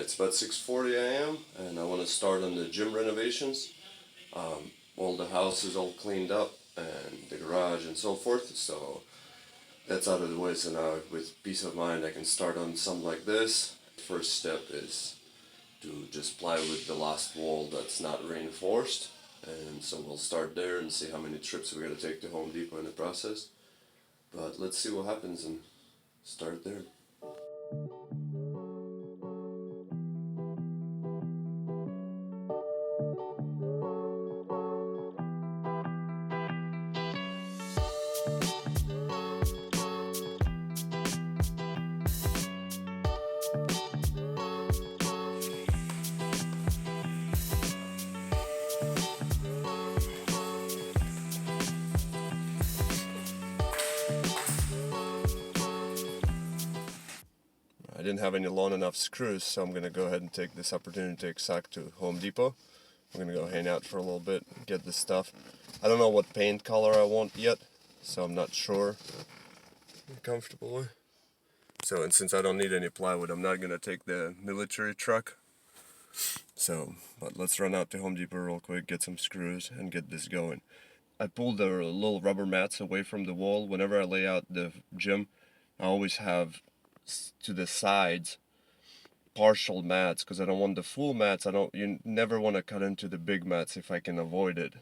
It's about 6:40 a.m. and I want to start on the gym renovations. All the house is all cleaned up and the garage and so forth, so that's out of the way. So now with peace of mind I can start on something like this. First step is to just plywood the last wall that's not reinforced, and so we'll start there and see how many trips we're going to take to Home Depot in the process. But let's see what happens and start there. I didn't have any long enough screws, so I'm going to go ahead and take this opportunity to take Zach to Home Depot. I'm going to go hang out for a little bit, get this stuff. I don't know what paint color I want yet, so I'm not sure. I'm comfortable with. So, and since I don't need any plywood, I'm not going to take the military truck. So, but let's run out to Home Depot real quick, get some screws, and get this going. I pulled the little rubber mats away from the wall. Whenever I lay out the gym, I always have to the sides partial mats because I don't want the full mats. You never want to cut into the big mats if I can avoid it,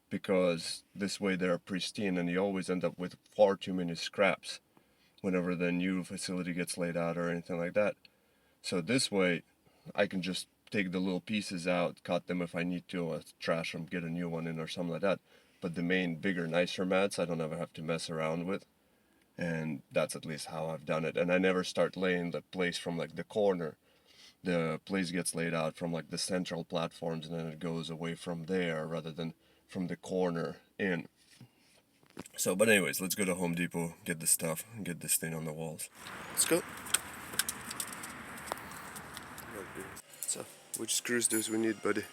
because this way they're pristine and you always end up with far too many scraps whenever the new facility gets laid out or anything like that. So this way I can just take the little pieces out, cut them if I need to, trash them, get a new one in or something like that. But the main bigger nicer mats I don't ever have to mess around with. And that's at least how I've done it. And I never start laying the place from like the corner. The place gets laid out from like the central platforms, and then it goes away from there rather than from the corner in. So, but anyways, let's go to Home Depot, get the stuff, and get this thing on the walls. Let's go. So, which screws do we need, buddy?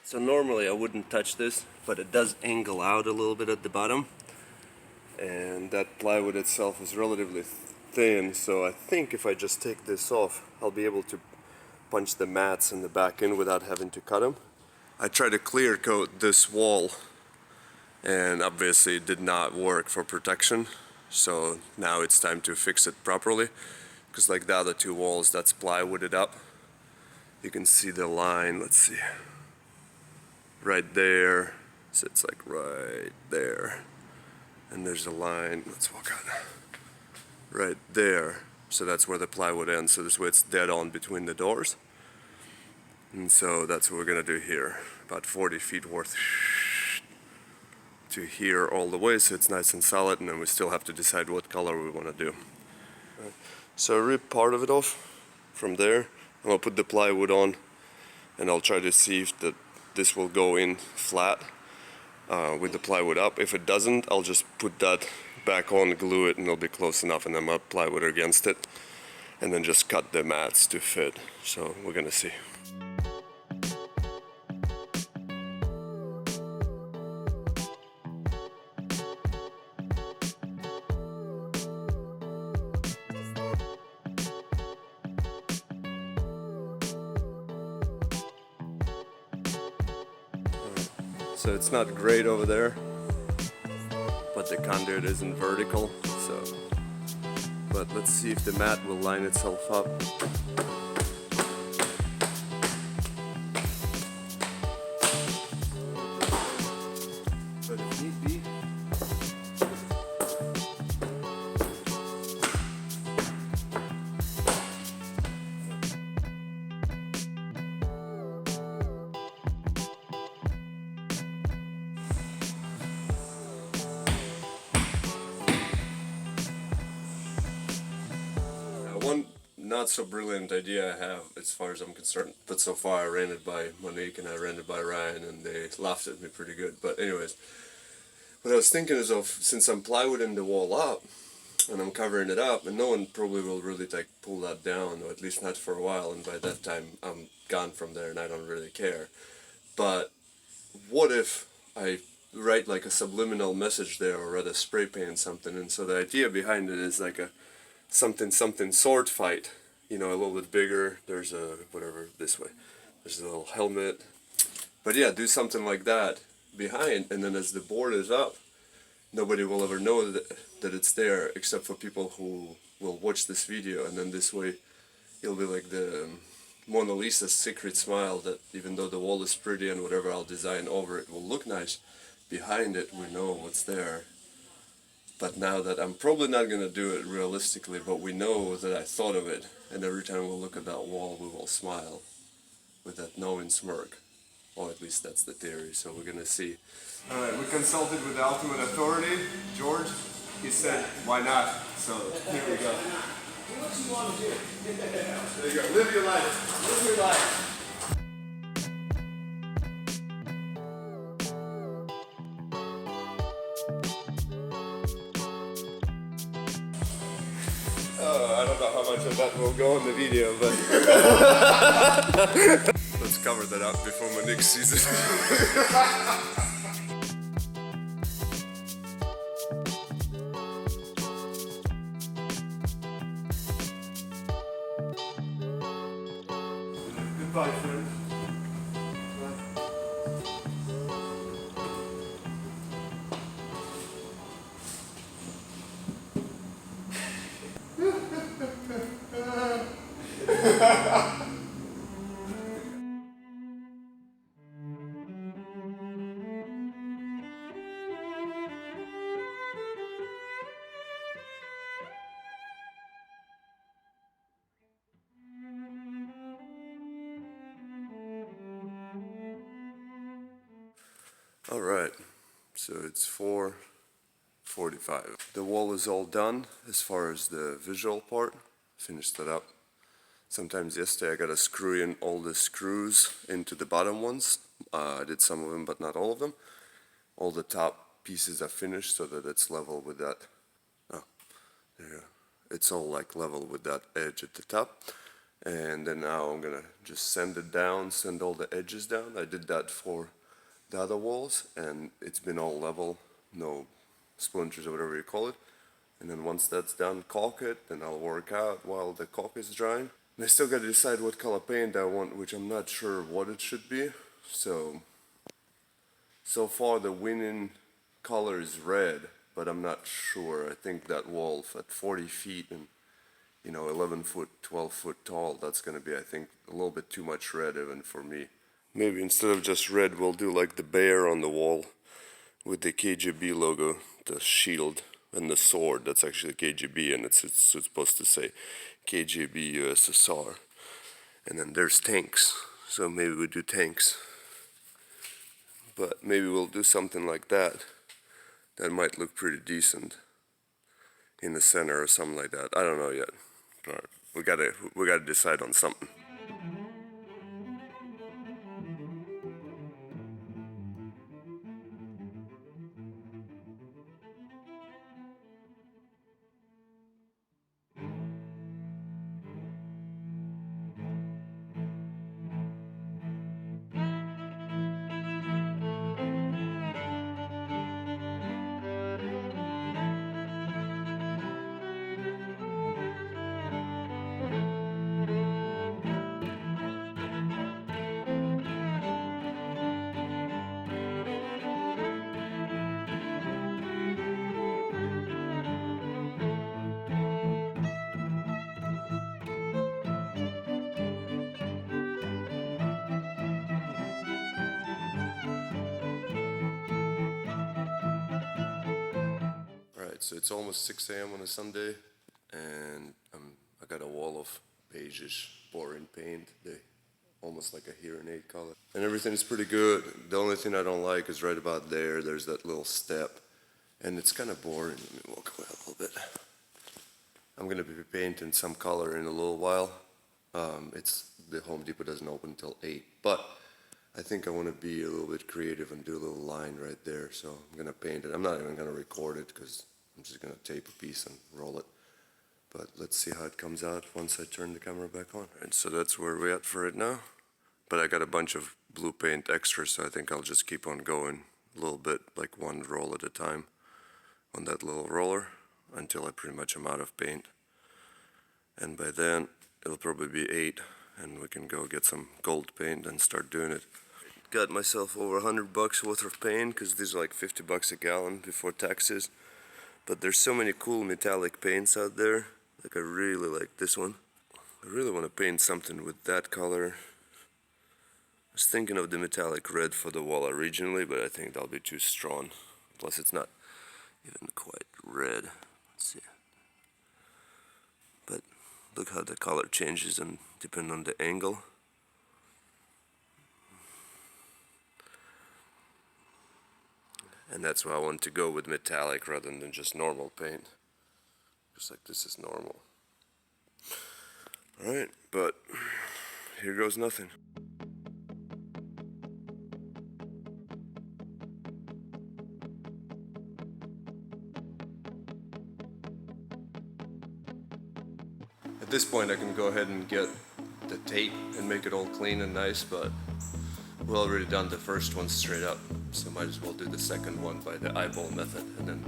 So normally I wouldn't touch this, but it does angle out a little bit at the bottom. And that plywood itself is relatively thin, so I think if I just take this off, I'll be able to punch the mats in the back in without having to cut them. I tried to clear coat this wall, and obviously it did not work for protection, so now it's time to fix it properly, because like the other two walls, that's plywooded up. You can see the line, let's see, right there, so it's like right there. And there's a line, let's walk out, right there. So that's where the plywood ends. So this way it's dead on between the doors. And so that's what we're gonna do here. About 40 feet worth to here all the way, so it's nice and solid, and then we still have to decide what color we wanna do. Right. So I rip part of it off from there. I'm gonna put the plywood on, and I'll try to see if this will go in flat. With the plywood up. If it doesn't, I'll just put that back on, glue it, and it'll be close enough, and then I'll plywood against it, and then just cut the mats to fit. So we're gonna see. So it's not great over there, but the conduit isn't vertical, so, but let's see if the mat will line itself up. But if need be, one not so brilliant idea I have as far as I'm concerned, but so far I ran it by Monique and I ran it by Ryan, and they laughed at me pretty good. But anyways, what I was thinking is, since I'm plywooding the wall up and I'm covering it up, and no one probably will really pull that down, or at least not for a while, and by that time I'm gone from there and I don't really care. But what if I write like a subliminal message there, or rather spray paint something? And so the idea behind it is like a something sword fight, you know, a little bit bigger. There's a, whatever, this way. There's a little helmet. But yeah, do something like that behind, and then as the board is up, nobody will ever know that it's there except for people who will watch this video, and then this way it'll be like the Mona Lisa's secret smile, that even though the wall is pretty and whatever I'll design over it will look nice, behind it we know what's there. But now that I'm probably not going to do it realistically, but we know that I thought of it, and every time we'll look at that wall we will smile with that knowing smirk. Or at least that's the theory, so we're gonna see. Alright, we consulted with the ultimate authority, George. He said, why not? So, here we go. Do what you want to do. There you go, live your life. Live your life. I don't know how much of that will go in the video, but let's cover that up before my next season. Goodbye, friend. All right, so it's 4:45. The wall is all done as far as the visual part. Finished that up. Sometimes yesterday I got to screw in all the screws into the bottom ones. I did some of them, but not all of them. All the top pieces are finished so that it's level with that. Oh, there. It's all like level with that edge at the top. And then now I'm gonna just sand it down, sand all the edges down. I did that for the other walls, and it's been all level, no splinters or whatever you call it. And then once that's done, caulk it, then I'll work out while the caulk is drying. And I still gotta decide what color paint I want, which I'm not sure what it should be. So far the winning color is red, but I'm not sure. I think that wall at 40 feet and 11 foot, 12 foot tall, that's gonna be, I think, a little bit too much red even for me. Maybe instead of just red, we'll do like the bear on the wall with the KGB logo, the shield and the sword. That's actually KGB, and it's supposed to say KGB USSR. And then there's tanks, so maybe we do tanks. But maybe we'll do something like that. That might look pretty decent in the center or something like that. I don't know yet. All right, we gotta decide on something. So it's almost 6 a.m. on a Sunday, and I got a wall of beigeish, boring paint. They almost like a hearing aid color. And everything's pretty good. The only thing I don't like is right about there. There's that little step, and it's kind of boring. Let me walk away a little bit. I'm gonna be painting some color in a little while. The Home Depot doesn't open until 8, but I think I want to be a little bit creative and do a little line right there. So I'm gonna paint it. I'm not even gonna record it because I'm just gonna tape a piece and roll it. But let's see how it comes out once I turn the camera back on. And so that's where we're at for it now. But I got a bunch of blue paint extra, so I think I'll just keep on going a little bit, like one roll at a time on that little roller until I pretty much am out of paint. And by then it'll probably be 8, and we can go get some gold paint and start doing it. Got myself over $100 worth of paint, because these are like $50 a gallon before taxes. But there's so many cool metallic paints out there. Like, I really like this one. I really want to paint something with that color. I was thinking of the metallic red for the wall originally, but I think that'll be too strong. Plus it's not even quite red. Let's see. But look how the color changes and depending on the angle. And that's why I want to go with metallic rather than just normal paint. Just like this is normal. Alright, but here goes nothing. At this point I can go ahead and get the tape and make it all clean and nice, but we've already done the first one straight up, so might as well do the second one by the eyeball method. And then,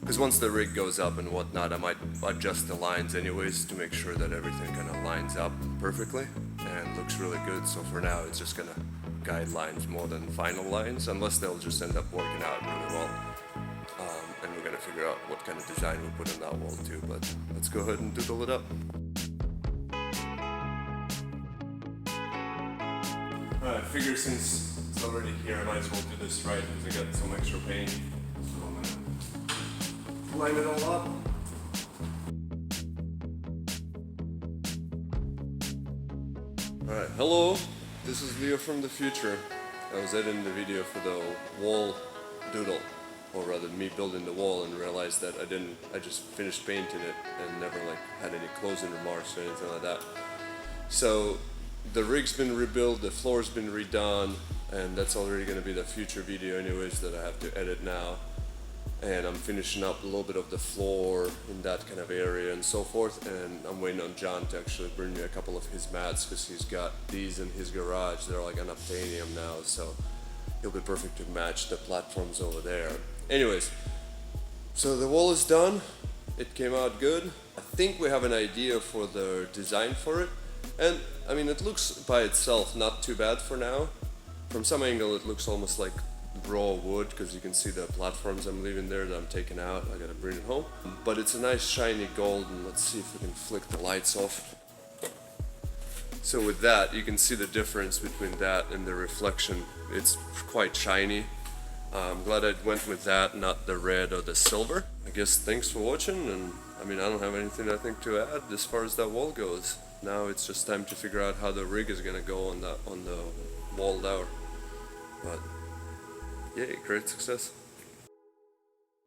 because once the rig goes up and whatnot, I might adjust the lines anyways to make sure that everything kind of lines up perfectly and looks really good. So for now it's just gonna guide lines more than final lines, unless they'll just end up working out really well. And we're gonna figure out what kind of design we put on that wall too, but let's go ahead and doodle it up. I figure since it's already here, I might as well do this right because I got some extra paint. So I'm gonna line it all up. Alright, hello, this is Leo from the future. I was editing the video for the wall doodle, or rather me building the wall, and realized that I just finished painting it and never like had any closing remarks or anything like that. So the rig's been rebuilt, the floor's been redone, and that's already going to be the future video anyways that I have to edit now. And I'm finishing up a little bit of the floor in that kind of area and so forth, and I'm waiting on John to actually bring me a couple of his mats because he's got these in his garage. They're like unobtainium now, so it'll be perfect to match the platforms over there. Anyways, so the wall is done. It came out good. I think we have an idea for the design for it. And I mean, it looks by itself not too bad for now. From some angle it looks almost like raw wood, because you can see the platforms I'm leaving there that I'm taking out. I gotta bring it home. But it's a nice shiny gold, and let's see if we can flick the lights off. So with that, you can see the difference between that and the reflection. It's quite shiny. I'm glad I went with that, not the red or the silver. I guess thanks for watching, and I mean, I don't have anything I think to add as far as that wall goes. Now it's just time to figure out how the rig is gonna go on the wall there. But yay, great success.